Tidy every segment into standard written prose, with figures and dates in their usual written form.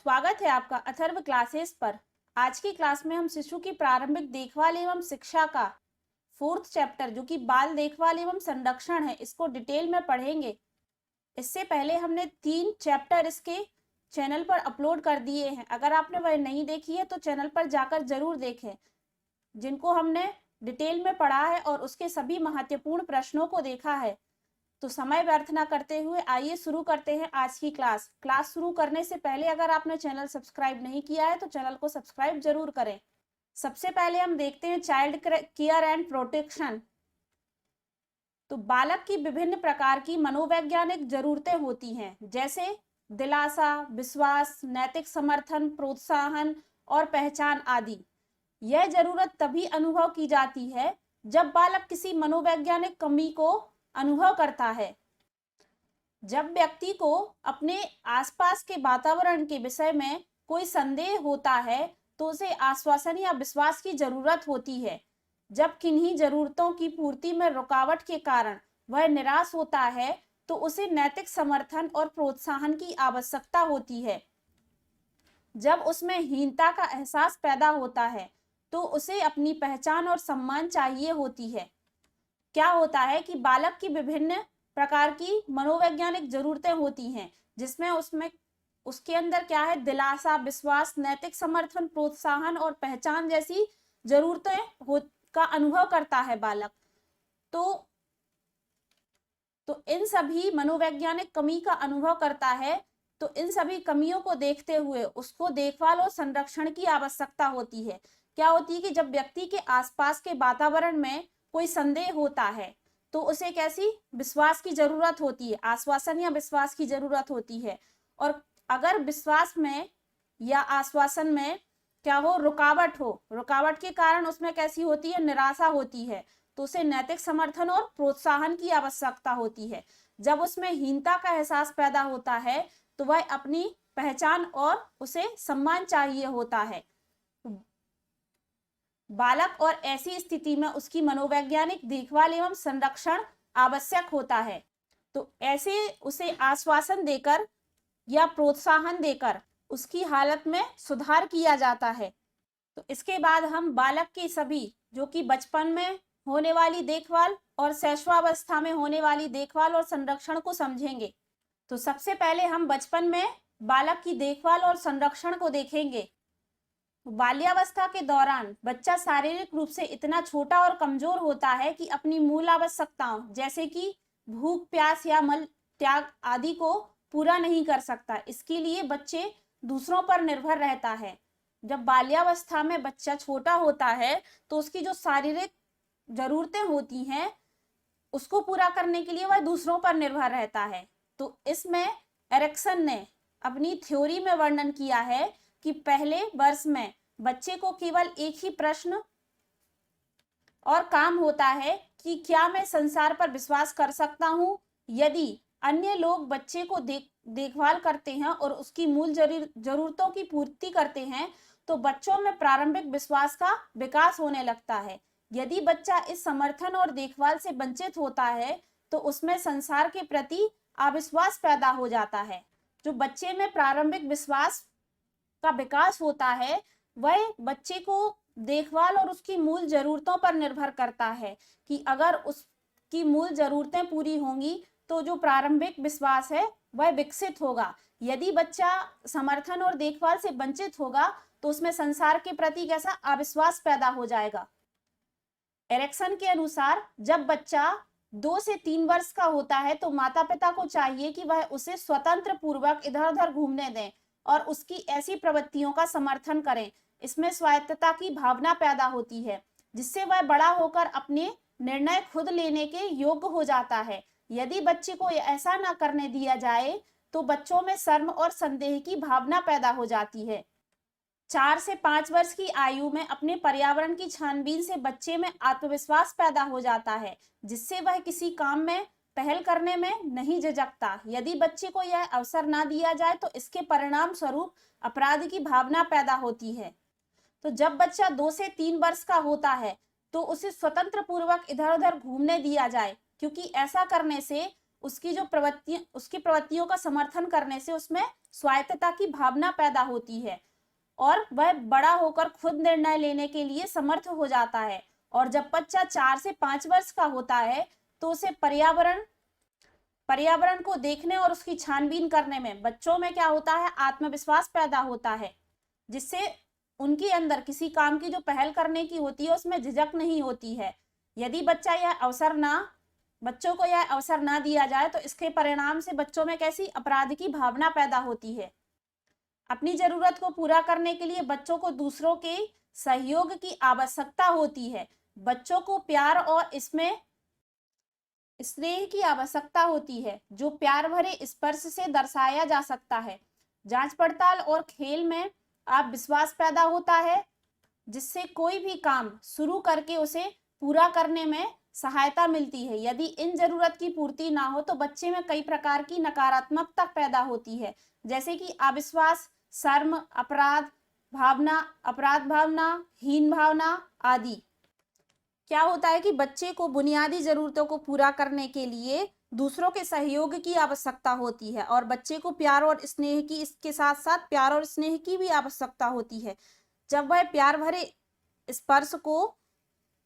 स्वागत है आपका अथर्व क्लासेस पर। आज की क्लास में हम शिशु की प्रारंभिक देखभाल एवं शिक्षा का 4th चैप्टर जो कि बाल देखभाल एवं संरक्षण है, इसको डिटेल में पढ़ेंगे। इससे पहले हमने 3 चैप्टर इसके चैनल पर अपलोड कर दिए हैं। अगर आपने वह नहीं देखी है तो चैनल पर जाकर जरूर देखें, जिनको हमने डिटेल में पढ़ा है और उसके सभी महत्वपूर्ण प्रश्नों को देखा है। तो समय व्यर्थ ना करते हुए आइए शुरू करते हैं आज की क्लास शुरू करने से पहले अगर आपने चैनल सब्सक्राइब नहीं किया है तो चैनल को सब्सक्राइब जरूर करें। सबसे पहले हम देखते हैं चाइल्ड केयर एंड प्रोटेक्शन। तो बालक की विभिन्न प्रकार की मनोवैज्ञानिक जरूरतें होती हैं, जैसे दिलासा, विश्वास, नैतिक समर्थन, प्रोत्साहन और पहचान आदि। यह जरूरत तभी अनुभव की जाती है जब बालक किसी मनोवैज्ञानिक कमी को अनुभव करता है। जब व्यक्ति को अपने आसपास के वातावरण के विषय में कोई संदेह होता है तो उसे आश्वासन या विश्वास की जरूरत होती है। जब किन्हीं जरूरतों की पूर्ति में रुकावट के कारण वह निराश होता है तो उसे नैतिक समर्थन और प्रोत्साहन की आवश्यकता होती है। जब उसमें हीनता का एहसास पैदा होता है तो उसे अपनी पहचान और सम्मान चाहिए होती है। क्या होता है कि बालक की विभिन्न प्रकार की मनोवैज्ञानिक जरूरतें होती हैं, जिसमें उसके अंदर क्या है, दिलासा, विश्वास, नैतिक समर्थन, प्रोत्साहन और पहचान जैसी जरूरतें का अनुभव करता है बालक। तो इन सभी मनोवैज्ञानिक कमी का अनुभव करता है, तो इन सभी कमियों को देखते हुए उसको देखभाल और संरक्षण की आवश्यकता होती है। क्या होती है कि जब व्यक्ति के आसपास के वातावरण में कोई संदेह होता है तो उसे कैसी विश्वास की जरूरत होती है, आश्वासन या विश्वास की जरूरत होती है। और अगर विश्वास में या आश्वासन में क्या हो, रुकावट के कारण उसमें कैसी होती है, निराशा होती है, तो उसे नैतिक समर्थन और प्रोत्साहन की आवश्यकता होती है। जब उसमें हीनता का एहसास पैदा होता है तो वह अपनी पहचान और उसे सम्मान चाहिए होता है बालक, और ऐसी स्थिति में उसकी मनोवैज्ञानिक देखभाल एवं संरक्षण आवश्यक होता है। तो ऐसे उसे आश्वासन देकर या प्रोत्साहन देकर उसकी हालत में सुधार किया जाता है। तो इसके बाद हम बालक की सभी जो कि बचपन में होने वाली देखभाल और शैशवावस्था में होने वाली देखभाल और संरक्षण को समझेंगे। तो सबसे पहले हम बचपन में बालक की देखभाल और संरक्षण को देखेंगे। बाल्यावस्था के दौरान बच्चा शारीरिक रूप से इतना छोटा और कमजोर होता है कि अपनी मूल आवश्यकताओं जैसे कि भूख, प्यास या मल त्याग आदि को पूरा नहीं कर सकता। इसके लिए बच्चे दूसरों पर निर्भर रहता है। जब बाल्यावस्था में बच्चा छोटा होता है तो उसकी जो शारीरिक जरूरतें होती हैं उसको पूरा करने के लिए वह दूसरों पर निर्भर रहता है। तो इसमें एरिक्सन ने अपनी थ्योरी में वर्णन किया है कि पहले वर्ष में बच्चे को केवल एक ही प्रश्न और काम होता है कि क्या मैं संसार पर विश्वास कर सकता हूं। यदि अन्य लोग बच्चे को देखभाल करते हैं और उसकी मूल जरूरतों की पूर्ति करते हैं तो बच्चों में प्रारंभिक विश्वास का विकास होने लगता है। यदि बच्चा इस समर्थन और देखभाल से वंचित होता है तो उसमें संसार के प्रति अविश्वास पैदा हो जाता है। जो बच्चे में प्रारंभिक विश्वास का विकास होता है वह बच्चे को देखभाल और उसकी मूल जरूरतों पर निर्भर करता है कि अगर उसकी मूल जरूरतें पूरी होंगी तो जो प्रारंभिक विश्वास है वह विकसित होगा। यदि बच्चा समर्थन और देखभाल से वंचित होगा तो उसमें संसार के प्रति कैसा अविश्वास पैदा हो जाएगा। एरिक्सन के अनुसार जब बच्चा 2 से 3 वर्ष का होता है तो माता पिता को चाहिए कि वह उसे स्वतंत्र पूर्वक इधर उधर घूमने दें और उसकी ऐसी प्रवृत्तियों का समर्थन करें। इसमें स्वायत्तता की भावना पैदा होती है जिससे वह बड़ा होकर अपने निर्णय खुद लेने के योग्य हो जाता है। यदि बच्चे को ऐसा ना करने दिया जाए तो बच्चों में शर्म और संदेह की भावना पैदा हो जाती है। 4 से 5 वर्ष की आयु में अपने पर्यावरण की छानबीन से बच्चे में आत्मविश्वास पैदा हो जाता है जिससे वह किसी काम में पहल करने में नहीं झिझकता। यदि बच्चे को यह अवसर ना दिया जाए तो इसके परिणाम स्वरूप अपराध की भावना पैदा होती है। तो जब बच्चा 2 से 3 वर्ष का होता है तो उसे स्वतंत्र पूर्वक इधर उधर घूमने दिया जाए, क्योंकि ऐसा करने से उसकी प्रवृत्तियों का समर्थन करने से उसमें स्वायत्तता की भावना पैदा होती है और वह बड़ा होकर खुद निर्णय लेने के लिए समर्थ हो जाता है। और जब बच्चा 4 से 5 वर्ष का होता है तो उसे पर्यावरण को देखने और उसकी छानबीन करने में बच्चों में क्या होता है, आत्मविश्वास पैदा होता है, जिससे उनके अंदर किसी काम की जो पहल करने की होती है उसमें झिझक नहीं होती है। यदि बच्चों को यह अवसर ना दिया जाए तो इसके परिणाम से बच्चों में कैसी अपराध की भावना पैदा होती है। अपनी जरूरत को पूरा करने के लिए बच्चों को दूसरों के सहयोग की आवश्यकता होती है। बच्चों को प्यार और इसमें स्नेह की आवश्यकता होती है, जो प्यार भरे स्पर्श से दर्शाया जा सकता है। जांच पड़ताल और खेल में आप विश्वास पैदा होता है, जिससे कोई भी काम शुरू करके उसे पूरा करने में सहायता मिलती है। यदि इन जरूरत की पूर्ति ना हो तो बच्चे में कई प्रकार की नकारात्मकता पैदा होती है, जैसे कि अविश्वास, शर्म, अपराध भावना, हीन भावना आदि। क्या होता है कि बच्चे को बुनियादी जरूरतों को पूरा करने के लिए दूसरों के सहयोग की आवश्यकता होती है और बच्चे को प्यार और स्नेह की, इसके साथ साथ प्यार और स्नेह की भी आवश्यकता होती है। जब वह प्यार भरे स्पर्श को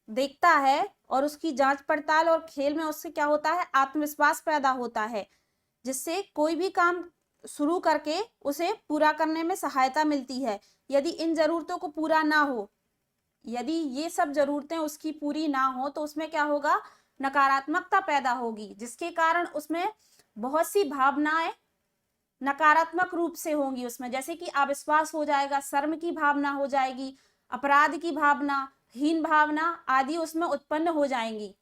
देखता है और उसकी जांच पड़ताल और खेल में उससे क्या होता है, आत्मविश्वास पैदा होता है, जिससे कोई भी काम शुरू करके उसे पूरा करने में सहायता मिलती है। यदि इन जरूरतों को पूरा ना हो, यदि ये सब जरूरतें उसकी पूरी ना हो तो उसमें क्या होगा, नकारात्मकता पैदा होगी, जिसके कारण उसमें बहुत सी भावनाएं नकारात्मक रूप से होंगी उसमें, जैसे कि अविश्वास हो जाएगा, शर्म की भावना हो जाएगी, अपराध की भावना, हीन भावना आदि उसमें उत्पन्न हो जाएंगी।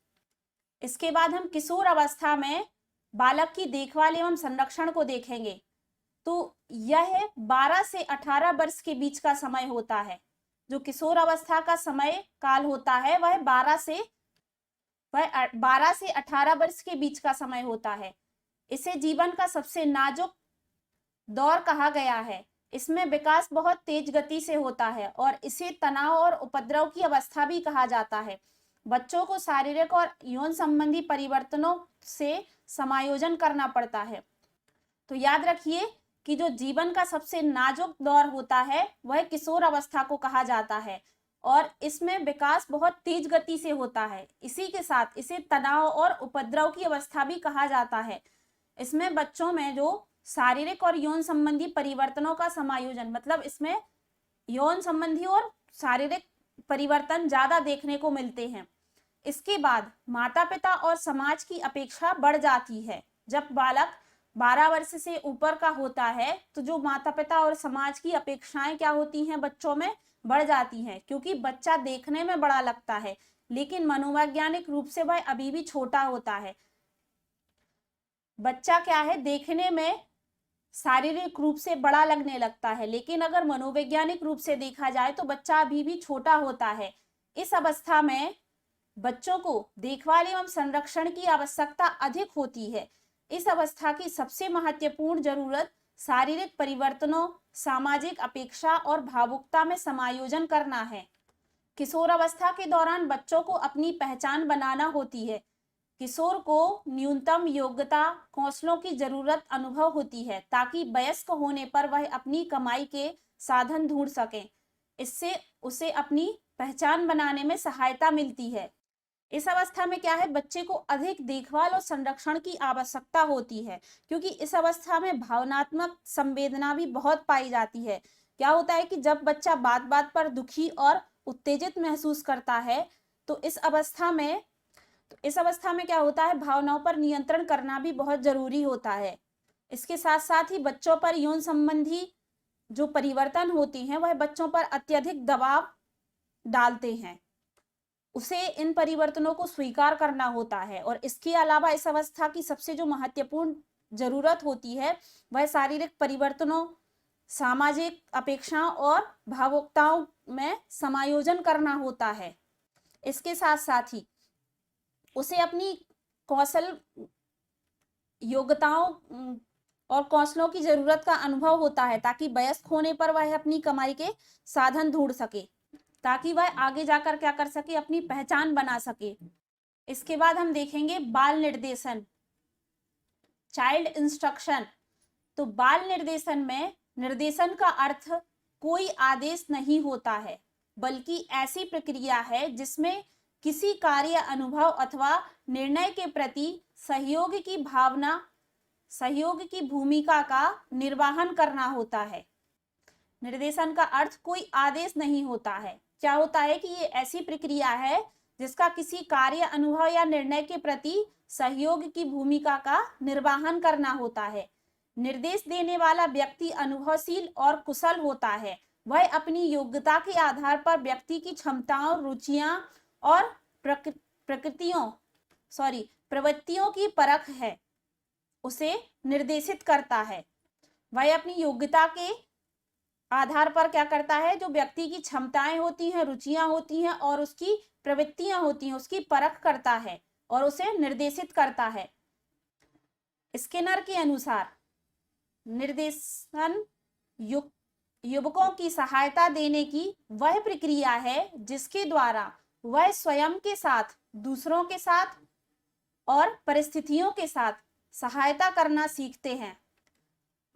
इसके बाद हम किशोर अवस्था में बालक की देखभाल एवं संरक्षण को देखेंगे। तो यह 12 से 18 वर्ष के बीच का समय होता है। जो किशोर अवस्था का समय काल होता है वह 12 से 18 वर्ष के बीच का समय होता है। इसे जीवन का सबसे नाजुक दौर कहा गया है। इसमें विकास बहुत तेज गति से होता है और इसे तनाव और उपद्रव की अवस्था भी कहा जाता है। बच्चों को शारीरिक और यौन संबंधी परिवर्तनों से समायोजन करना पड़ता है। तो याद रखिए कि जो जीवन का सबसे नाजुक दौर होता है वह किशोर अवस्था को कहा जाता है और इसमें विकास बहुत तेज गति से होता है। इसी के साथ इसे तनाव और उपद्रव की अवस्था भी कहा जाता है। इसमें बच्चों में जो शारीरिक और यौन संबंधी परिवर्तनों का समायोजन, मतलब इसमें यौन संबंधी और शारीरिक परिवर्तन ज्यादा देखने को मिलते हैं। इसके बाद माता पिता और समाज की अपेक्षा बढ़ जाती है। जब बालक 12 वर्ष से ऊपर का होता है तो जो माता पिता और समाज की अपेक्षाएं क्या होती हैं, बच्चों में बढ़ जाती हैं, क्योंकि बच्चा देखने में बड़ा लगता है लेकिन मनोवैज्ञानिक रूप से वह अभी भी छोटा होता है। बच्चा क्या है, देखने में शारीरिक रूप से बड़ा लगने लगता है, लेकिन अगर मनोवैज्ञानिक रूप से देखा जाए तो बच्चा अभी भी छोटा होता है। इस अवस्था में बच्चों को देखभाल एवं संरक्षण की आवश्यकता अधिक होती है। इस अवस्था की सबसे महत्वपूर्ण जरूरत शारीरिक परिवर्तनों, सामाजिक अपेक्षा और भावुकता में समायोजन करना है। किशोर अवस्था के दौरान बच्चों को अपनी पहचान बनाना होती है। किशोर को न्यूनतम योग्यता, कौशलों की जरूरत अनुभव होती है ताकि वयस्क होने पर वह अपनी कमाई के साधन ढूंढ सके। इससे उसे अपनी पहचान बनाने में सहायता मिलती है। इस अवस्था में क्या है, बच्चे को अधिक देखभाल और संरक्षण की आवश्यकता होती है, क्योंकि इस अवस्था में भावनात्मक संवेदना भी बहुत पाई जाती है। क्या होता है कि जब बच्चा बात बात पर दुखी और उत्तेजित महसूस करता है तो इस अवस्था में क्या होता है, भावनाओं पर नियंत्रण करना भी बहुत जरूरी होता है। इसके साथ साथ ही बच्चों पर यौन संबंधी जो परिवर्तन होते हैं वह बच्चों पर अत्यधिक दबाव डालते हैं। उसे इन परिवर्तनों को स्वीकार करना होता है। और इसके अलावा इस अवस्था की सबसे जो महत्वपूर्ण जरूरत होती है वह शारीरिक परिवर्तनों, सामाजिक अपेक्षाओं और भावुकताओं में समायोजन करना होता है। इसके साथ साथ ही उसे अपनी कौशल, योग्यताओं और कौशलों की जरूरत का अनुभव होता है ताकि वयस्क होने पर वह अपनी कमाई के साधन ढूंढ सके, ताकि वह आगे जाकर क्या कर सके, अपनी पहचान बना सके। इसके बाद हम देखेंगे बाल निर्देशन। Child instruction. तो बाल निर्देशन में निर्देशन का अर्थ कोई आदेश नहीं होता है, बल्कि ऐसी प्रक्रिया है जिसमें किसी कार्य, अनुभव अथवा निर्णय के प्रति सहयोग की भावना, सहयोग की भूमिका का निर्वहन करना होता है। निर्देशन का अर्थ कोई आदेश नहीं होता है। क्या होता है कि ये ऐसी प्रक्रिया है जिसका किसी कार्य, अनुभव या निर्णय के प्रति सहयोग की भूमिका का निर्वहन करना होता है। निर्देश देने वाला व्यक्ति अनुभवशील और कुशल होता है। वह अपनी योग्यता के आधार पर व्यक्ति की क्षमताओं, रुचियां और प्रवृत्तियों की परख है उसे निर्देशित करता है। वह अपनी योग्यता के आधार पर क्या करता है, जो व्यक्ति की क्षमताएं होती हैं, रुचियां होती हैं और उसकी प्रवृत्तियां होती हैं, उसकी परख करता है और उसे निर्देशित करता है। स्किनर के अनुसार निर्देशन युवकों की सहायता देने की वह प्रक्रिया है जिसके द्वारा वह स्वयं के साथ, दूसरों के साथ और परिस्थितियों के साथ सहायता करना सीखते हैं।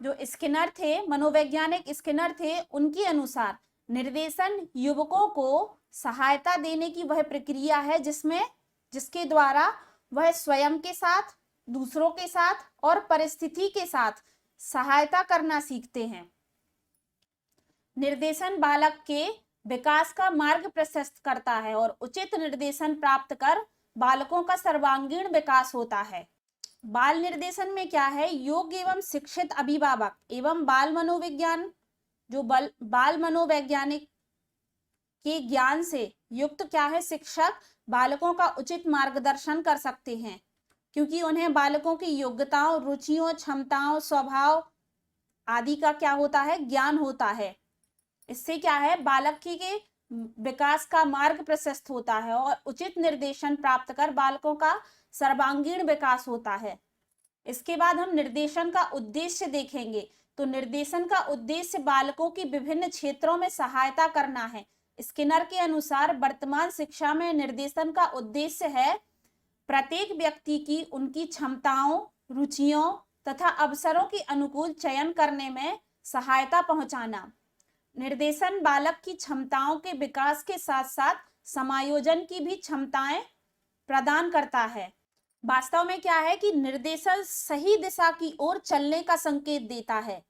जो स्किनर थे, मनोवैज्ञानिक स्किनर थे, उनके अनुसार निर्देशन युवकों को सहायता देने की वह प्रक्रिया है जिसके द्वारा वह स्वयं के साथ, दूसरों के साथ और परिस्थिति के साथ सहायता करना सीखते हैं। निर्देशन बालक के विकास का मार्ग प्रशस्त करता है और उचित निर्देशन प्राप्त कर बालकों का सर्वांगीण विकास होता है। बाल निर्देशन में क्या है, योग्य एवं शिक्षित अभिभावक एवं बाल मनोवैज्ञानिक के ज्ञान से युक्त क्या है, शिक्षक बालकों का उचित मार्गदर्शन कर सकते हैं, क्योंकि उन्हें बालकों की योग्यताओं, रुचियों, क्षमताओं, स्वभाव आदि का क्या होता है, ज्ञान होता है। इससे क्या है, बालक के विकास का मार्ग प्रशस्त होता है और उचित निर्देशन प्राप्त कर बालकों का सर्वांगीण विकास होता है। इसके बाद हम निर्देशन का उद्देश्य देखेंगे। तो निर्देशन का उद्देश्य बालकों की विभिन्न क्षेत्रों में सहायता करना है। स्किनर के अनुसार वर्तमान शिक्षा में निर्देशन का उद्देश्य है प्रत्येक व्यक्ति की उनकी क्षमताओं, रुचियों तथा अवसरों के अनुकूल चयन करने में सहायता पहुंचाना। निर्देशन बालक की क्षमताओं के विकास के साथ साथ समायोजन की भी क्षमताएं प्रदान करता है। वास्तव में क्या है कि निर्देशन सही दिशा की ओर चलने का संकेत देता है।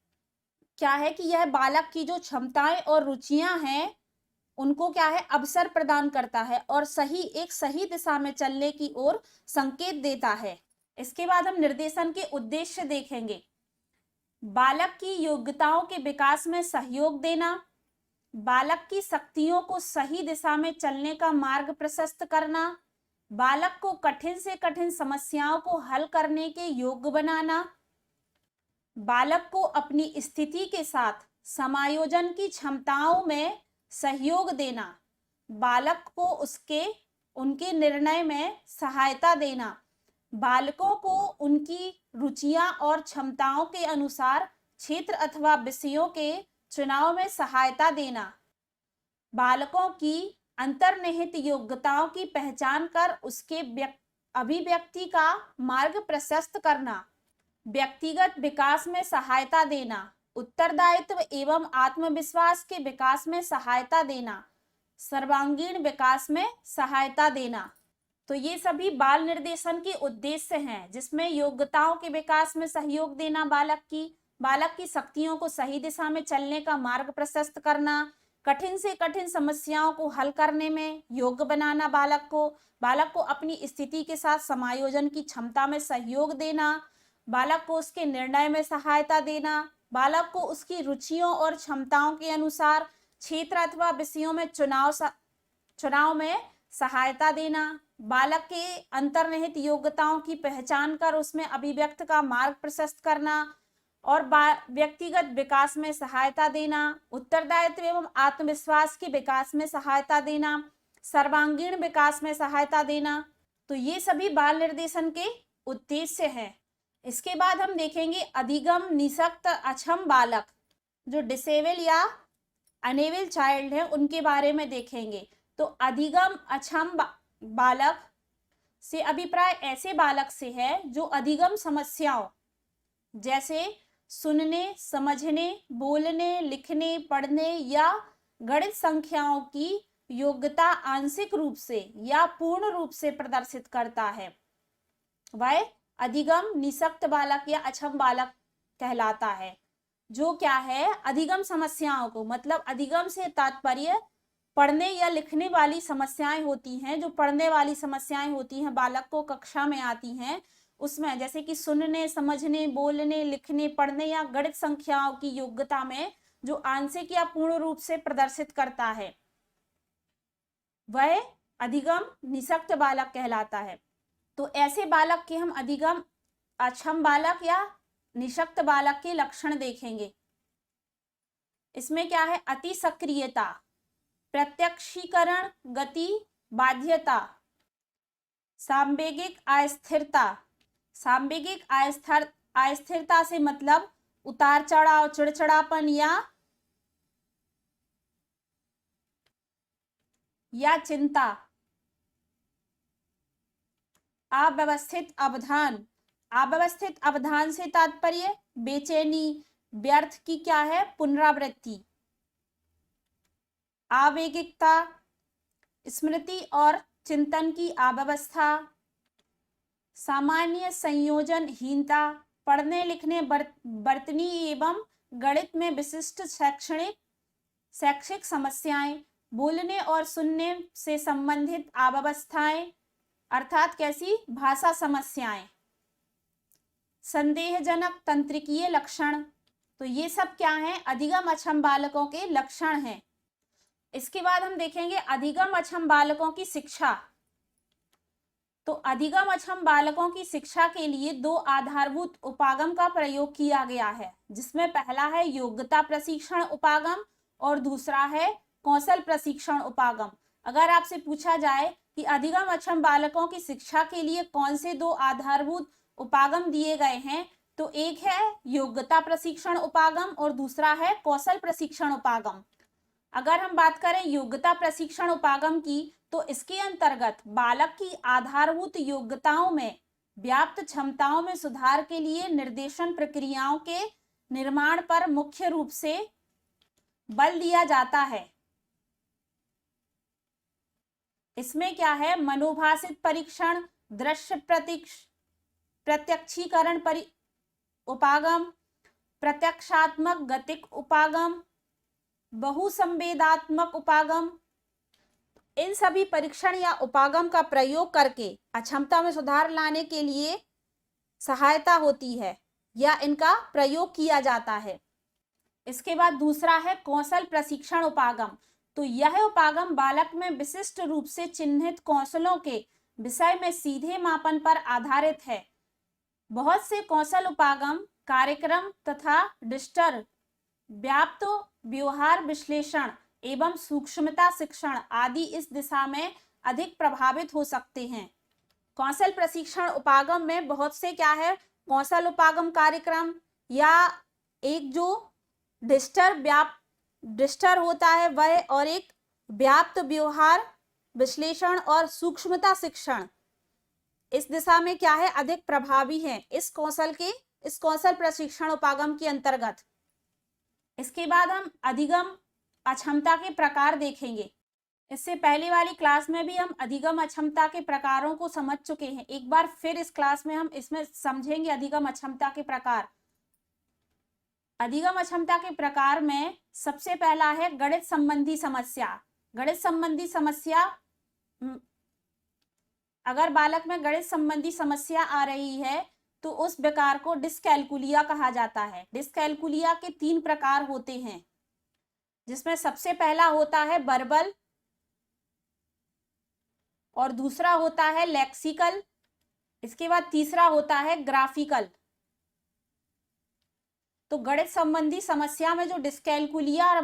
क्या है कि यह बालक की जो क्षमताएं और रुचियां हैं उनको क्या है, अवसर प्रदान करता है और एक सही दिशा में चलने की ओर संकेत देता है। इसके बाद हम निर्देशन के उद्देश्य देखेंगे। बालक की योग्यताओं के विकास में सहयोग देना, बालक की शक्तियों को सही दिशा में चलने का मार्ग प्रशस्त करना, बालक को कठिन से कठिन समस्याओं को हल करने के योग्य बनाना, बालक को अपनी स्थिति के साथ समायोजन की क्षमताओं में सहयोग देना, बालक को उनके निर्णय में सहायता देना, बालकों को उनकी रुचियां और क्षमताओं के अनुसार क्षेत्र अथवा विषयों के चुनाव में सहायता देना, बालकों की अंतर्निहित योग्यताओं की पहचान कर उसके अभिव्यक्ति का मार्ग प्रशस्त करना, व्यक्तिगत विकास में सहायता देना, उत्तरदायित्व एवं आत्मविश्वास के विकास में सहायता देना, सर्वांगीण विकास में सहायता देना। तो ये सभी बाल निर्देशन के उद्देश्य हैं, जिसमें योग्यताओं के विकास में सहयोग देना बालक की शक्तियों को सही दिशा में चलने का मार्ग प्रशस्त करना, कठिन से कठिन समस्याओं को हल करने में योग्य बनाना बालक को अपनी स्थिति के साथ समायोजन की क्षमता में सहयोग देना, बालक को उसके निर्णय में सहायता देना, बालक को उसकी रुचियों और क्षमताओं के अनुसार क्षेत्र अथवा विषयों में चुनाव में सहायता देना, बालक के अंतर्निहित योग्यताओं की पहचान कर उसमें अभिव्यक्त का मार्ग प्रशस्त करना और व्यक्तिगत विकास में सहायता देना, उत्तरदायित्व एवं आत्मविश्वास के विकास में सहायता देना, सर्वांगीण विकास में सहायता देना। तो ये सभी बाल निर्देशन के उद्देश्य हैं। इसके बाद हम देखेंगे अधिगम निःशक्त अक्षम बालक, जो डिसेबल या अनेबल चाइल्ड है, उनके बारे में देखेंगे। तो अधिगम अक्षम बालक से अभिप्राय ऐसे बालक से है जो अधिगम समस्याओं जैसे सुनने, समझने, बोलने, लिखने, पढ़ने या गणित संख्याओं की योग्यता आंशिक रूप से या पूर्ण रूप से प्रदर्शित करता है, वह अधिगम निषक्त बालक या अक्षम बालक कहलाता है। जो क्या है, अधिगम समस्याओं को, मतलब अधिगम से तात्पर्य पढ़ने या लिखने वाली समस्याएं होती हैं, जो पढ़ने वाली समस्याएं होती हैं बालक को कक्षा में आती हैं, उसमें जैसे कि सुनने, समझने, बोलने, लिखने, पढ़ने या गणित संख्याओं की योग्यता में जो आंशिक या पूर्ण रूप से प्रदर्शित करता है, वह अधिगम निषक्त बालक कहलाता है। तो ऐसे बालक के हम अधिगम अक्षम बालक या निषक्त बालक के लक्षण देखेंगे। इसमें क्या है, अति सक्रियता, प्रत्यक्षीकरण गति, बाध्यता, सांवेगिक अस्थिरता। सांवेगिक अस्थिरता से मतलब उतार चढ़ाव, चिड़चिड़ापन या चिंता। अव्यवस्थित अवधान, अव्यवस्थित अवधान से तात्पर्य बेचैनी, व्यर्थ की क्या है, पुनरावृत्ति। आवेगिकता, स्मृति और चिंतन की अव्यवस्था। सामान्य संयोजनहीनता, पढ़ने लिखने वर्तनी एवं गणित में विशिष्ट शैक्षिक समस्याएं। बोलने और सुनने से संबंधित अव्यवस्थाएं, अर्थात कैसी, भाषा समस्याएं। संदेहजनक तंत्रिकीय लक्षण। तो ये सब क्या हैं, अधिगम अक्षम बालकों के लक्षण हैं। इसके बाद हम देखेंगे अधिगम अक्षम बालकों की शिक्षा। तो अधिगम अक्षम बालकों की शिक्षा के लिए 2 आधारभूत उपागम का प्रयोग किया गया है, जिसमें पहला है योग्यता प्रशिक्षण उपागम और दूसरा है कौशल प्रशिक्षण उपागम। अगर आपसे पूछा जाए कि अधिगम अक्षम बालकों की शिक्षा के लिए कौन से 2 आधारभूत उपागम दिए गए हैं, तो एक है योग्यता प्रशिक्षण उपागम और दूसरा है कौशल प्रशिक्षण उपागम। अगर हम बात करें योग्यता प्रशिक्षण उपागम की, तो इसके अंतर्गत बालक की आधारभूत योग्यताओं में व्याप्त क्षमताओं में सुधार के लिए निर्देशन प्रक्रियाओं के निर्माण पर मुख्य रूप से बल दिया जाता है। इसमें क्या है, मनोभाषित परीक्षण, दृश्य प्रत्यक्षीकरण उपागम, प्रत्यक्षात्मक गतिक उपागम, बहुसंवेदात्मक उपागम। इन सभी परीक्षण या उपागम का प्रयोग करके अक्षमता में सुधार लाने के लिए सहायता होती है या इनका प्रयोग किया जाता है। इसके बाद दूसरा है कौशल प्रशिक्षण उपागम। तो यह उपागम बालक में विशिष्ट रूप से चिन्हित कौशलों के विषय में सीधे मापन पर आधारित है। बहुत से कौशल उपागम कार्यक्रम तथा डिस्टर व्याप्त व्यवहार विश्लेषण एवं सूक्ष्मता शिक्षण आदि इस दिशा में अधिक प्रभावित हो सकते हैं। कौशल प्रशिक्षण उपागम में बहुत से क्या है, कौशल उपागम कार्यक्रम या एक जो डिस्टर होता है वह, और एक व्याप्त व्यवहार विश्लेषण और सूक्ष्मता शिक्षण इस दिशा में क्या है, अधिक प्रभावी है इस कौशल प्रशिक्षण उपागम के अंतर्गत। इसके बाद हम अधिगम अक्षमता के प्रकार देखेंगे। इससे पहले वाली क्लास में भी हम अधिगम अक्षमता के प्रकारों को समझ चुके हैं। एक बार फिर इस क्लास में हम इसमें समझेंगे अधिगम अक्षमता के प्रकार। अधिगम अक्षमता के प्रकार में सबसे पहला है गणित संबंधी समस्या। गणित संबंधी समस्या, अगर बालक में गणित संबंधी समस्या आ रही है तो उस विकार को डिस्कैलकुलिया कहा जाता है। डिस्कैलकुलिया के 3 प्रकार होते हैं, जिसमें सबसे पहला होता है वर्बल और दूसरा होता है लेक्सिकल, इसके बाद तीसरा होता है ग्राफिकल। तो गणित संबंधी समस्या में जो डिस्कैलकुलिया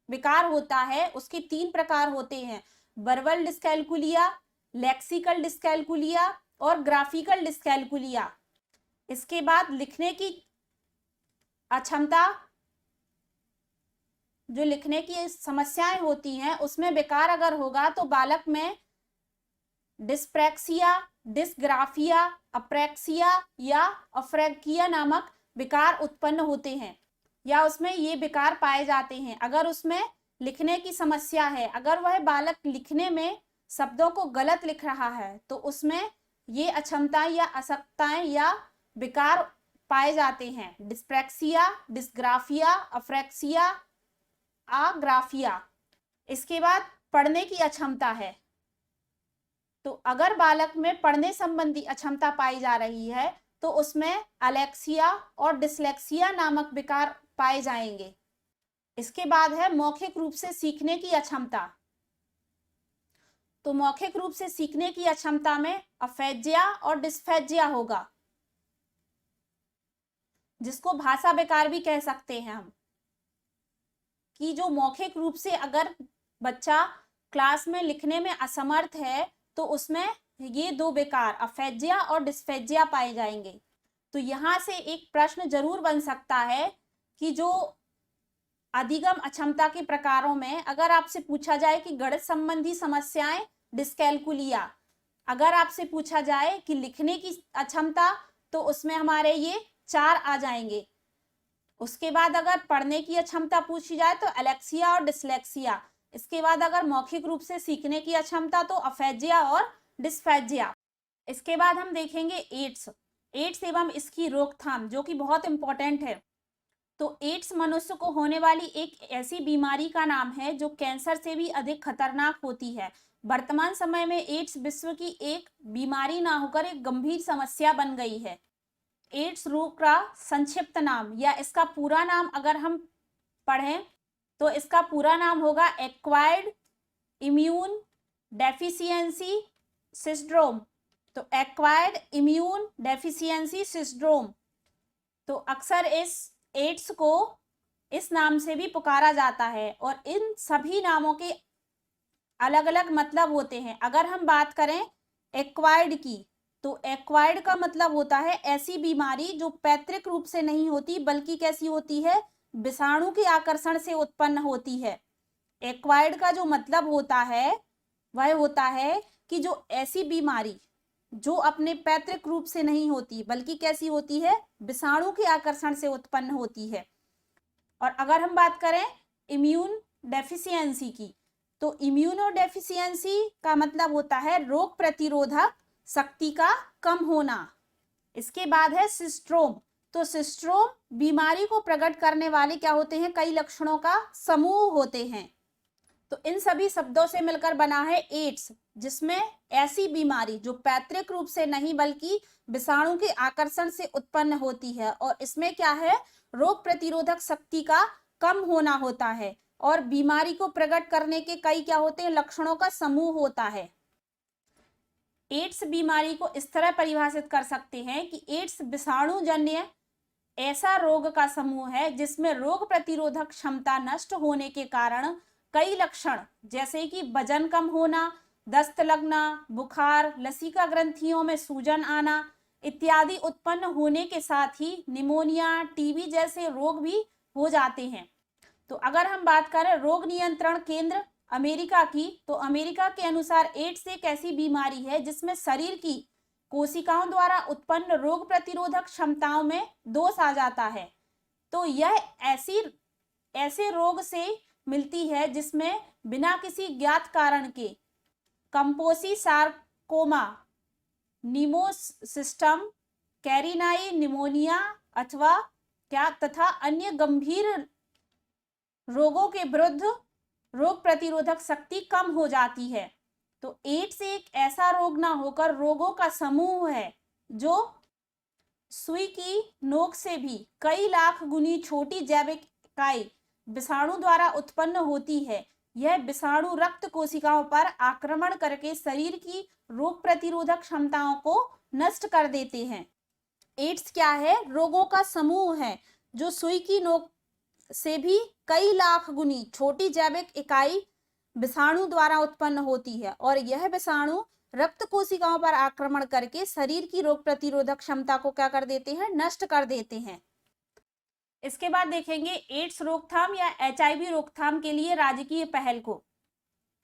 विकार होता है उसके 3 प्रकार होते हैं, वर्बल डिस्कैलकुलिया, लेक्सिकल डिस्कैलकुलिया और ग्राफिकल डिस्कैलकुलिया। इसके बाद लिखने की अक्षमता, जो लिखने की समस्याएं होती हैं उसमें विकार अगर होगा तो बालक में डिस्प्रैक्सिया, डिस्ग्राफिया, अप्रैक्सिया या अफ्रैकिया नामक विकार उत्पन्न होते हैं या उसमें ये विकार पाए जाते हैं। अगर उसमें लिखने की समस्या है, अगर वह बालक लिखने में शब्दों को गलत लिख रहा है तो उसमें ये अक्षमताएं या असक्ताएं या विकार पाए जाते हैं। Dyspraxia, dysgraphia, apraxia, agraphia. इसके बाद पढ़ने की अक्षमता है, तो अगर बालक में पढ़ने संबंधी अक्षमता पाई जा रही है तो उसमें अलेक्सिया और डिसलेक्सिया नामक विकार पाए जाएंगे। इसके बाद है मौखिक रूप से सीखने की अक्षमता। तो मौखिक रूप से सीखने की अक्षमता में अफेजिया और डिस्फेजिया होगा, जिसको भाषा विकार भी कह सकते हैं हम, कि जो मौखिक रूप से अगर बच्चा क्लास में लिखने में असमर्थ है तो उसमें ये दो विकार अफेजिया और डिस्फेजिया पाए जाएंगे। तो यहां से एक प्रश्न जरूर बन सकता है कि जो अधिगम अक्षमता के प्रकारों में अगर आपसे पूछा जाए कि गणित संबंधी समस्याएं डिस्कैलकुलिया, अगर आपसे पूछा जाए कि लिखने की अक्षमता तो उसमें हमारे ये 4 आ जाएंगे। उसके बाद अगर पढ़ने की अक्षमता पूछी जाए तो एलेक्सिया और डिसलेक्सिया। इसके बाद अगर मौखिक रूप से सीखने की अक्षमता तो अफेजिया और डिस्फेजिया। इसके बाद हम देखेंगे एड्स एवं इसकी रोकथाम, जो कि बहुत इंपॉर्टेंट है। तो एड्स मनुष्य को होने वाली एक ऐसी बीमारी का नाम है जो कैंसर से भी अधिक खतरनाक होती है। वर्तमान समय में एड्स विश्व की एक बीमारी ना होकर एक गंभीर समस्या बन गई है। एड्स रोग का संक्षिप्त नाम या इसका पूरा नाम अगर हम पढ़ें तो इसका पूरा नाम होगा एक्वायर्ड इम्यून डेफिशिएंसी सिंड्रोम। तो एक्वायर्ड इम्यून डेफिशिएंसी सिंड्रोम। तो अक्सर इस एड्स को इस नाम से भी पुकारा जाता है और इन सभी नामों के अलग अलग मतलब होते हैं। अगर हम बात करें एक्वायर्ड की तो एक्वायर्ड का मतलब होता है ऐसी बीमारी जो पैतृक रूप से नहीं होती बल्कि कैसी होती है, विषाणु के आकर्षण से उत्पन्न होती है। एक्वायर्ड का जो मतलब होता है वह होता है कि जो ऐसी बीमारी जो अपने पैतृक रूप से नहीं होती बल्कि कैसी होती है, विषाणु के आकर्षण से उत्पन्न होती है। और अगर हम बात करें इम्यून डेफिशिएंसी की तो इम्यूनो डेफिशिएंसी का मतलब होता है रोग प्रतिरोधक शक्ति का कम होना। इसके बाद है सिस्ट्रोम। तो सिस्ट्रोम बीमारी को प्रकट करने वाले क्या होते हैं, कई लक्षणों का समूह होते हैं। तो इन सभी शब्दों से मिलकर बना है एड्स, जिसमें ऐसी बीमारी जो पैतृक रूप से नहीं बल्कि विषाणु के आकर्षण से उत्पन्न होती है और इसमें क्या है, रोग प्रतिरोधक शक्ति का कम होना होता है और बीमारी को प्रकट करने के कई क्या होते हैं, लक्षणों का समूह होता है। एड्स बीमारी को इस तरह परिभाषित कर सकते हैं कि एड्स विषाणुजन्य ऐसा रोग का समूह है जिसमें रोग प्रतिरोधक क्षमता नष्ट होने के कारण कई लक्षण जैसे कि वजन कम होना, दस्त लगना, बुखार, लसिका ग्रंथियों में सूजन आना इत्यादि उत्पन्न होने के साथ ही निमोनिया, टीबी जैसे रोग भी हो जाते हैं। तो अगर हम बात करें रोग नियंत्रण केंद्र अमेरिका की, तो अमेरिका के अनुसार एड्स एक ऐसी बीमारी है जिसमें शरीर की कोशिकाओं द्वारा उत्पन्न रोग प्रतिरोधक क्षमताओं में दोष आ जाता है। तो यह ऐसे रोग से मिलती है जिसमें बिना किसी ज्ञात कारण के कंपोसी सार्कोमा, निमोसिस्टम, कैरिनाई निमोनिया अथवा क्या तथा अन्य गंभीर रोगों के विरुद्ध रोग प्रतिरोधक शक्ति कम हो जाती है। तो एड्स एक ऐसा रोग ना होकर रोगों का समूह है जो सुई की नोक से भी कई लाख गुनी छोटी जैविक इकाई विषाणु द्वारा उत्पन्न होती है। यह विषाणु रक्त कोशिकाओं पर आक्रमण करके शरीर की रोग प्रतिरोधक क्षमताओं को नष्ट कर देते हैं। एड्स क्या है, रोगों का समूह है जो सुई की नोक से भी कई लाख गुनी छोटी जैविक इकाई विषाणु द्वारा उत्पन्न होती है और यह विषाणु रक्त कोशिकाओं पर आक्रमण करके शरीर की रोग प्रतिरोधक क्षमता को क्या कर देते हैं, नष्ट कर देते हैं। इसके बाद देखेंगे एड्स रोकथाम या एचआईवी रोकथाम के लिए राजकीय पहल को।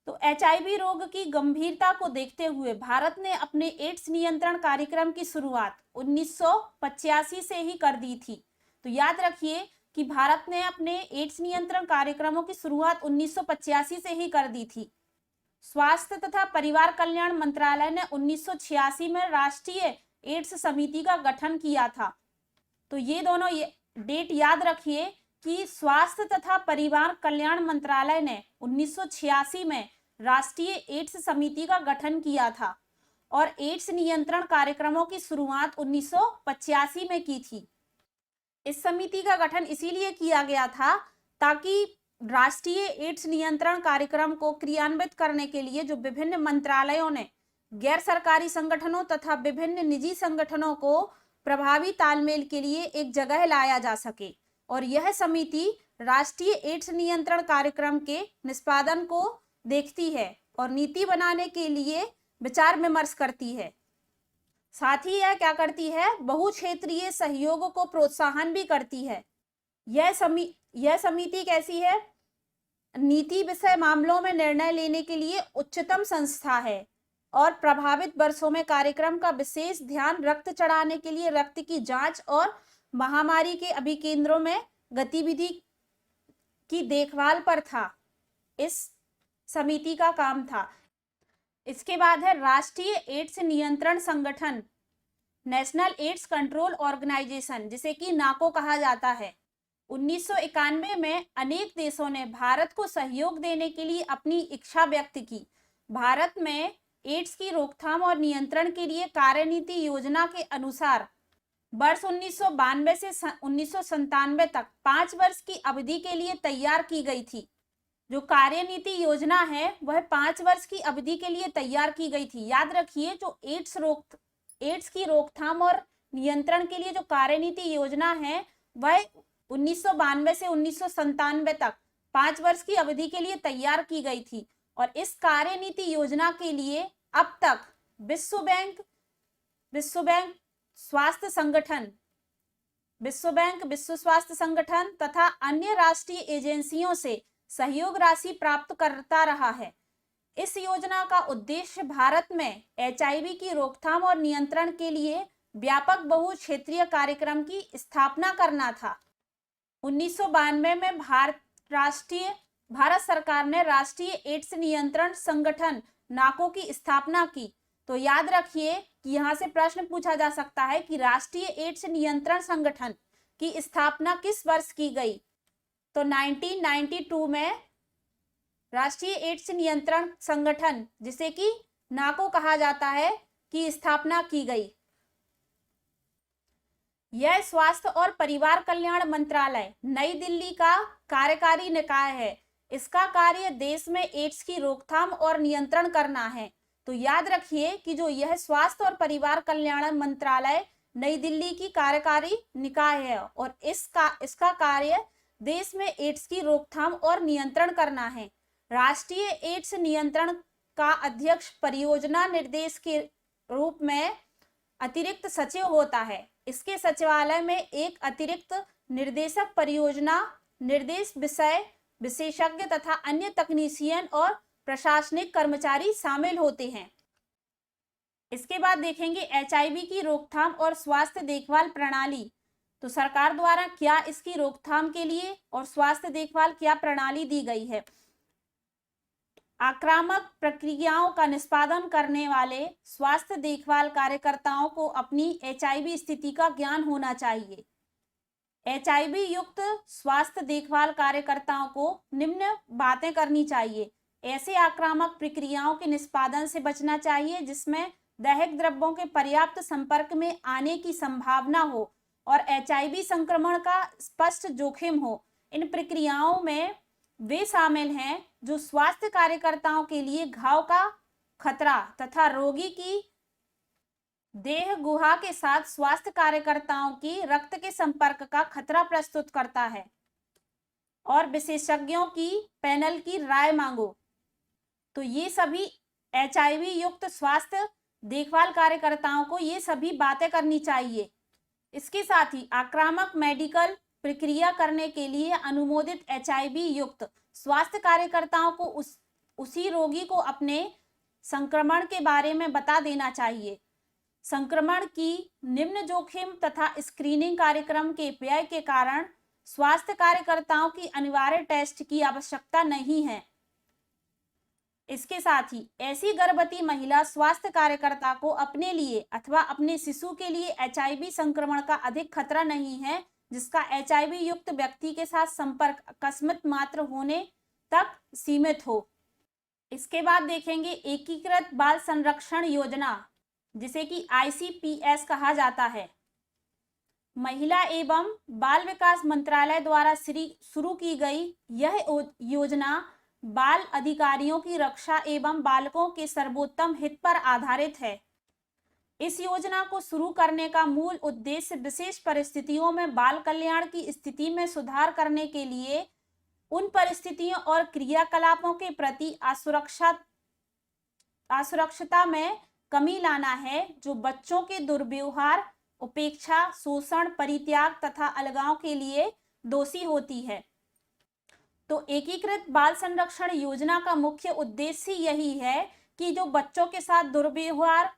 तो एचआईवी रोग की गंभीरता को देखते हुए भारत ने अपने एड्स नियंत्रण कार्यक्रम की शुरुआत 1985 से ही कर दी थी। तो याद रखिए कि भारत ने अपने एड्स नियंत्रण कार्यक्रमों की शुरुआत 1985 से ही कर दी थी। स्वास्थ्य तथा परिवार कल्याण मंत्रालय ने 1986 में राष्ट्रीय एड्स समिति का गठन किया था। तो ये दोनों डेट याद रखिए कि स्वास्थ्य तथा परिवार कल्याण मंत्रालय ने 1986 में राष्ट्रीय एड्स समिति का गठन किया था और एड्स नियंत्रण कार्यक्रमों की शुरुआत 1985 में की थी। इस समिति का गठन इसीलिए किया गया था ताकि राष्ट्रीय एड्स नियंत्रण कार्यक्रम को क्रियान्वित करने के लिए जो विभिन्न मंत्रालयों ने गैर सरकारी संगठनों तथा विभिन्न निजी संगठनों को प्रभावी तालमेल के लिए एक जगह लाया जा सके और यह समिति राष्ट्रीय एड्स नियंत्रण कार्यक्रम के निष्पादन को देखती है और नीति बनाने के लिए विचार विमर्श करती है। साथ ही यह क्या करती है, बहुक्षेत्रीय सहयोग को प्रोत्साहन भी करती है। यह समिति कैसी है, नीति विषय मामलों में निर्णय लेने के लिए उच्चतम संस्था है और प्रभावित वर्षों में कार्यक्रम का विशेष ध्यान रक्त चढ़ाने के लिए रक्त की जांच और महामारी के अभिकेंद्रों में गतिविधि की देखभाल पर था। इस समिति का काम था। इसके बाद है राष्ट्रीय एड्स नियंत्रण संगठन, नेशनल एड्स कंट्रोल ऑर्गेनाइजेशन, जिसे कि नाको कहा जाता है। 1991 में अनेक देशों ने भारत को सहयोग देने के लिए अपनी इच्छा व्यक्त की। भारत में एड्स की रोकथाम और नियंत्रण के लिए कार्यनीति योजना के अनुसार वर्ष 1992 से 1997 तक 5 वर्ष की अवधि के लिए तैयार की गई थी। जो कार्यनीति योजना है वह 5 वर्ष की अवधि के लिए तैयार की गई थी। याद रखिए, जो एड्स की रोकथाम और नियंत्रण के लिए जो कार्यनीति योजना है वह 1992 से 1997 तक 5 वर्ष की अवधि के लिए तैयार की गई थी और इस कार्यनीति योजना के लिए अब तक विश्व बैंक, विश्व स्वास्थ्य संगठन तथा अन्य राष्ट्रीय एजेंसियों से सहयोग राशि प्राप्त करता रहा है। इस योजना का उद्देश्य भारत में HIV की रोकथाम और नियंत्रण के लिए व्यापक बहुक्षेत्रीय कार्यक्रम की स्थापना करना था। 1992 में भारत सरकार ने राष्ट्रीय एड्स नियंत्रण संगठन नाको की स्थापना की। तो याद रखिए कि यहाँ से प्रश्न पूछा जा सकता है कि राष्ट्रीय एड्स नियंत्रण संगठन की स्थापना किस वर्ष की गई। तो 1992 में राष्ट्रीय एड्स नियंत्रण संगठन, जिसे कि नाको कहा जाता है, की स्थापना की गई। यह स्वास्थ्य और परिवार कल्याण मंत्रालय नई दिल्ली का कार्यकारी निकाय है। इसका कार्य देश में एड्स की रोकथाम और नियंत्रण करना है। तो याद रखिए कि जो यह स्वास्थ्य और परिवार कल्याण मंत्रालय नई दिल्ली की कार्यकारी निकाय है और इसका कार्य देश में एड्स की रोकथाम और नियंत्रण करना है। राष्ट्रीय एड्स नियंत्रण का अध्यक्ष परियोजना निर्देश के रूप में अतिरिक्त सचिव होता है। इसके सचिवालय में एक अतिरिक्त निर्देशक, परियोजना निर्देश विषय विशेषज्ञ तथा अन्य तकनीशियन और प्रशासनिक कर्मचारी शामिल होते हैं। इसके बाद देखेंगे HIV की रोकथाम और स्वास्थ्य देखभाल प्रणाली। तो सरकार द्वारा क्या इसकी रोकथाम के लिए और स्वास्थ्य देखभाल क्या प्रणाली दी गई है। आक्रामक प्रक्रियाओं का निष्पादन करने वाले स्वास्थ्य देखभाल कार्यकर्ताओं को अपनी HIV स्थिति का ज्ञान होना चाहिए। HIV युक्त स्वास्थ्य देखभाल कार्यकर्ताओं को निम्न बातें करनी चाहिए। ऐसे आक्रामक प्रक्रियाओं के निष्पादन से बचना चाहिए जिसमें दैहिक द्रव्यों के पर्याप्त संपर्क में आने की संभावना हो और HIV संक्रमण का स्पष्ट जोखिम हो। इन प्रक्रियाओं में वे शामिल हैं जो स्वास्थ्य कार्यकर्ताओं के लिए घाव का खतरा तथा रोगी की देह गुहा के साथ स्वास्थ्य कार्यकर्ताओं की रक्त के संपर्क का खतरा प्रस्तुत करता है और विशेषज्ञों की पैनल की राय मांगो। तो ये सभी HIV युक्त स्वास्थ्य देखभाल कार्यकर्ताओं को ये सभी बातें करनी चाहिए। इसके साथ ही आक्रामक मेडिकल प्रक्रिया करने के लिए अनुमोदित HIV युक्त स्वास्थ्य कार्यकर्ताओं को उसी रोगी को अपने संक्रमण के बारे में बता देना चाहिए। संक्रमण की निम्न जोखिम तथा स्क्रीनिंग कार्यक्रम के व्यय के कारण स्वास्थ्य कार्यकर्ताओं की अनिवार्य टेस्ट की आवश्यकता नहीं है। इसके साथ ही ऐसी गर्भवती महिला स्वास्थ्य कार्यकर्ता को अपने लिए अथवा अपने शिशु के लिए एचआईवी संक्रमण का अधिक खतरा नहीं है, जिसका एचआईवी युक्त व्यक्ति के साथ संपर्क अकस्मात मात्र होने तक सीमित हो। इसके बाद देखेंगे एकीकृत बाल संरक्षण योजना, जिसे कि आईसीपीएस कहा जाता है। महिला एवं बाल विकास मंत्रालय द्वारा शुरू की गई यह योजना बाल अधिकारियों की रक्षा एवं बालकों के सर्वोत्तम हित पर आधारित है। इस योजना को शुरू करने का मूल उद्देश्य विशेष परिस्थितियों में बाल कल्याण की स्थिति में सुधार करने के लिए उन परिस्थितियों और क्रियाकलापों के प्रति असुरक्षता में कमी लाना है जो बच्चों के दुर्व्यवहार, उपेक्षा, शोषण, परित्याग तथा अलगाव के लिए दोषी होती है। तो एकीकृत बाल संरक्षण योजना का मुख्य उद्देश्य यही है कि जो बच्चों के साथ दुर्व्यवहार,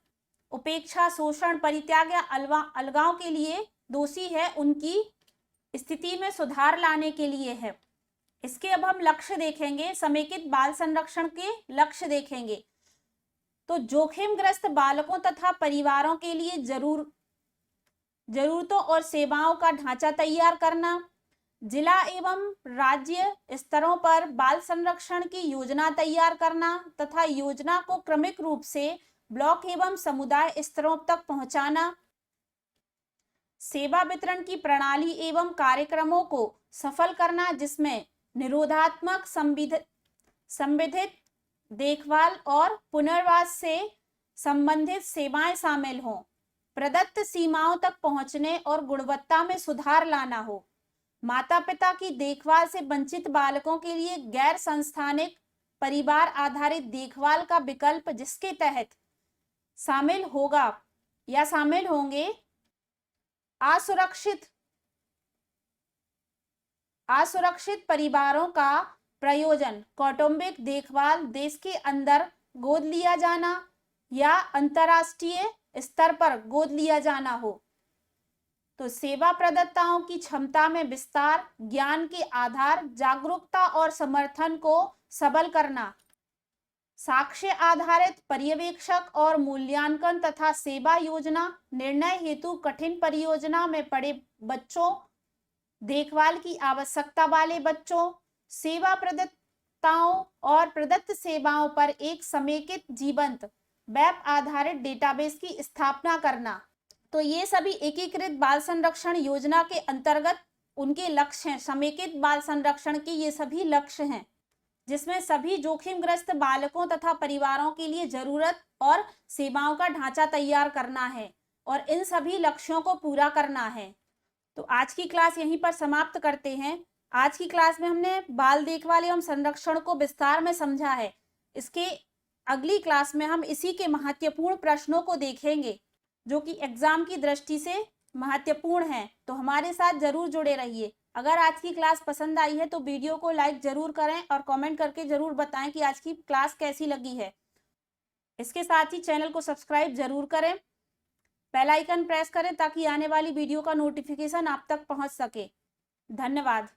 उपेक्षा, शोषण, परित्याग या अलगाव के लिए दोषी है, उनकी स्थिति में सुधार लाने के लिए है। इसके अब हम लक्ष्य देखेंगे, समेकित बाल संरक्षण के लक्ष्य देखेंगे। तो जोखिमग्रस्त बालकों तथा परिवारों के लिए जरूरतों और सेवाओं का ढांचा तैयार करना, जिला एवं राज्य स्तरों पर बाल संरक्षण की योजना तैयार करना तथा योजना को क्रमिक रूप से ब्लॉक एवं समुदाय स्तरों तक पहुंचाना, सेवा वितरण की प्रणाली एवं कार्यक्रमों को सफल करना जिसमें निरोधात्मक, संविधित देखभाल और पुनर्वास से संबंधित सेवाएं शामिल हों, प्रदत्त सीमाओं तक पहुंचने और गुणवत्ता में सुधार लाना हो, माता पिता की देखभाल से वंचित बालकों के लिए गैर संस्थानिक परिवार आधारित देखभाल का विकल्प जिसके तहत शामिल होंगे असुरक्षित परिवारों का प्रयोजन, कौटुंबिक देखभाल देश के अंदर गोद लिया जाना या अंतर्राष्ट्रीय स्तर पर गोद लिया जाना हो। तो सेवा प्रदाताओं की क्षमता में विस्तार, ज्ञान के आधार, जागरूकता और समर्थन को सबल करना, साक्ष्य आधारित पर्यवेक्षक और मूल्यांकन तथा सेवा योजना, निर्णय हेतु कठिन परियोजना में पड़े बच्चों, देखभाल की आवश्यकता वाले बच्चों, सेवा प्रदाताओं और प्रदत्त सेवाओं पर एक समेकित जीवंत वेब आधारित डेटाबेस की स्थापना करना। तो ये सभी एकीकृत बाल संरक्षण योजना के अंतर्गत उनके लक्ष्य हैं। समेकित बाल संरक्षण के ये सभी लक्ष्य हैं जिसमें सभी जोखिमग्रस्त बालकों तथा परिवारों के लिए जरूरत और सेवाओं का ढांचा तैयार करना है और इन सभी लक्ष्यों को पूरा करना है। तो आज की क्लास यहीं पर समाप्त करते हैं। आज की क्लास में हमने बाल देखभाल एवं संरक्षण को विस्तार में समझा है। इसके अगली क्लास में हम इसी के महत्वपूर्ण प्रश्नों को देखेंगे जो कि एग्जाम की दृष्टि से महत्वपूर्ण है। तो हमारे साथ जरूर जुड़े रहिए। अगर आज की क्लास पसंद आई है तो वीडियो को लाइक जरूर करें और कमेंट करके जरूर बताएं कि आज की क्लास कैसी लगी है। इसके साथ ही चैनल को सब्सक्राइब जरूर करें, बेल आइकन प्रेस करें ताकि आने वाली वीडियो का नोटिफिकेशन आप तक पहुंच सके। धन्यवाद।